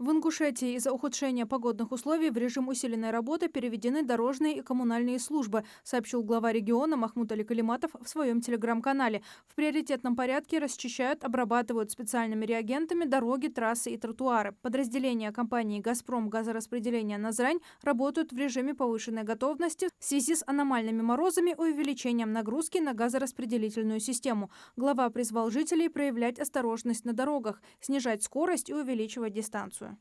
В Ингушетии из-за ухудшения погодных условий в режим усиленной работы переведены дорожные и коммунальные службы, сообщил глава региона Махмут Аликалиматов в своем телеграм-канале. В приоритетном порядке расчищают, обрабатывают специальными реагентами дороги, трассы и тротуары. Подразделения компании «Газпром» газораспределения «Назрань» работают в режиме повышенной готовности в связи с аномальными морозами и увеличением нагрузки на газораспределительную систему. Глава призвал жителей проявлять осторожность на дорогах, снижать скорость и увеличивать дистанцию.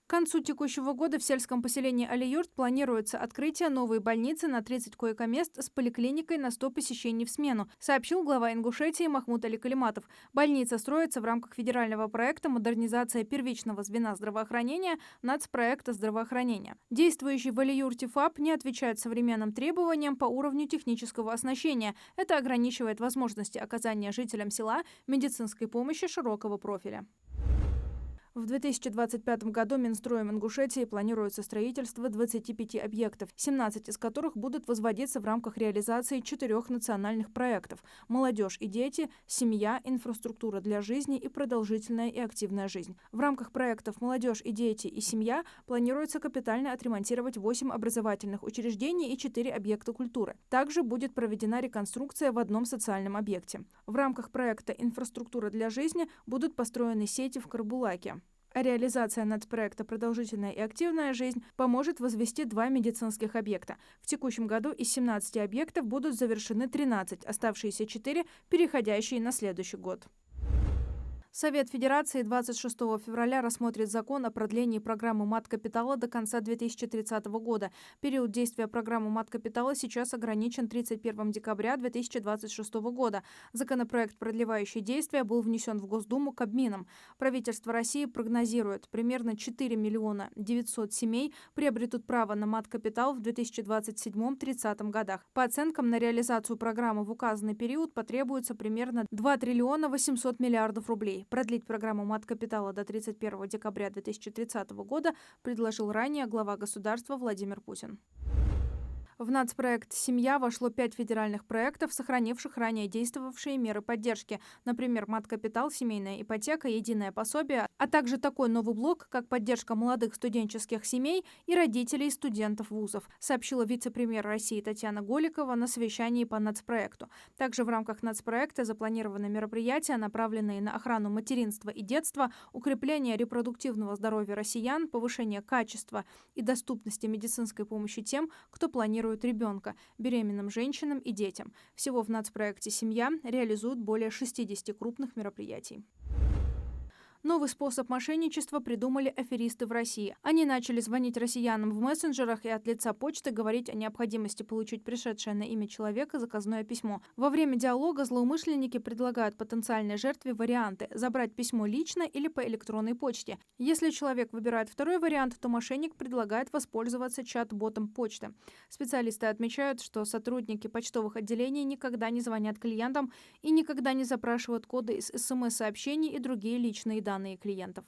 К концу текущего года в сельском поселении Али-Юрт планируется открытие новой больницы на 30 койко-мест с поликлиникой на 100 посещений в смену, сообщил глава Ингушетии Махмут Аликалиматов. Больница строится в рамках федерального проекта «Модернизация первичного звена здравоохранения» нацпроекта здравоохранения. Действующий в Али-Юрте ФАП не отвечает современным требованиям по уровню технического оснащения. Это ограничивает возможности оказания жителям села медицинской помощи широкого профиля. В 2025 году Минстроем Ингушетии планируется строительство 25 объектов, 17 из которых будут возводиться в рамках реализации 4 национальных проектов «Молодежь и дети», «Семья», «Инфраструктура для жизни» и «Продолжительная и активная жизнь». В рамках проектов «Молодежь и дети» и «Семья» планируется капитально отремонтировать 8 образовательных учреждений и 4 объекта культуры. Также будет проведена реконструкция в одном социальном объекте. В рамках проекта «Инфраструктура для жизни» будут построены сети в Карбулаке. А реализация нацпроекта «Продолжительная и активная жизнь» поможет возвести 2 медицинских объекта. В текущем году из 17 объектов будут завершены 13, оставшиеся 4 переходящие на следующий год. Совет Федерации 26 февраля рассмотрит закон о продлении программы Мат-Капитала до конца 2030 года. Период действия программы Мат-Капитала сейчас ограничен 31 декабря 2026 года. Законопроект, продлевающий действия, был внесен в Госдуму Кабмином. Правительство России прогнозирует, примерно 4 миллиона 900 семей приобретут право на Мат-Капитал в 2027-30 годах. По оценкам, на реализацию программы в указанный период потребуется примерно 2 триллиона 800 миллиардов рублей. Продлить программу Мат-Капитала до 31 декабря 2030 года предложил ранее глава государства Владимир Путин. В нацпроект «Семья» вошло 5 федеральных проектов, сохранивших ранее действовавшие меры поддержки. Например, Мат-Капитал, семейная ипотека, единое пособие, а также такой новый блок, как поддержка молодых студенческих семей и родителей студентов вузов, сообщила вице-премьер России Татьяна Голикова на совещании по нацпроекту. Также в рамках нацпроекта запланированы мероприятия, направленные на охрану материнства и детства, укрепление репродуктивного здоровья россиян, повышение качества и доступности медицинской помощи тем, кто планирует ребенка, беременным женщинам и детям. Всего в нацпроекте «Семья» реализуют более 60 крупных мероприятий. Новый способ мошенничества придумали аферисты в России. Они начали звонить россиянам в мессенджерах и от лица почты говорить о необходимости получить пришедшее на имя человека заказное письмо. Во время диалога злоумышленники предлагают потенциальной жертве варианты – забрать письмо лично или по электронной почте. Если человек выбирает второй вариант, то мошенник предлагает воспользоваться чат-ботом почты. Специалисты отмечают, что сотрудники почтовых отделений никогда не звонят клиентам и никогда не запрашивают коды из СМС-сообщений и другие личные данные клиентов.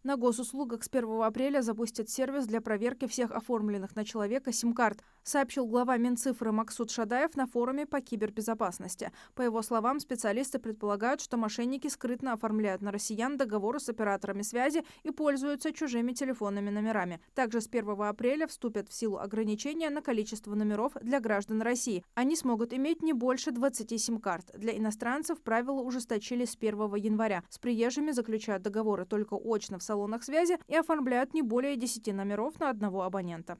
На госуслугах с 1 апреля запустят сервис для проверки всех оформленных на человека сим-карт, сообщил глава Минцифры Максут Шадаев на форуме по кибербезопасности. По его словам, специалисты предполагают, что мошенники скрытно оформляют на россиян договоры с операторами связи и пользуются чужими телефонными номерами. Также с 1 апреля вступят в силу ограничения на количество номеров для граждан России. Они смогут иметь не больше 20 сим-карт. Для иностранцев правила ужесточили с 1 января. С приезжими заключают договоры только очно в салонах связи и оформляют не более 10 номеров на одного абонента.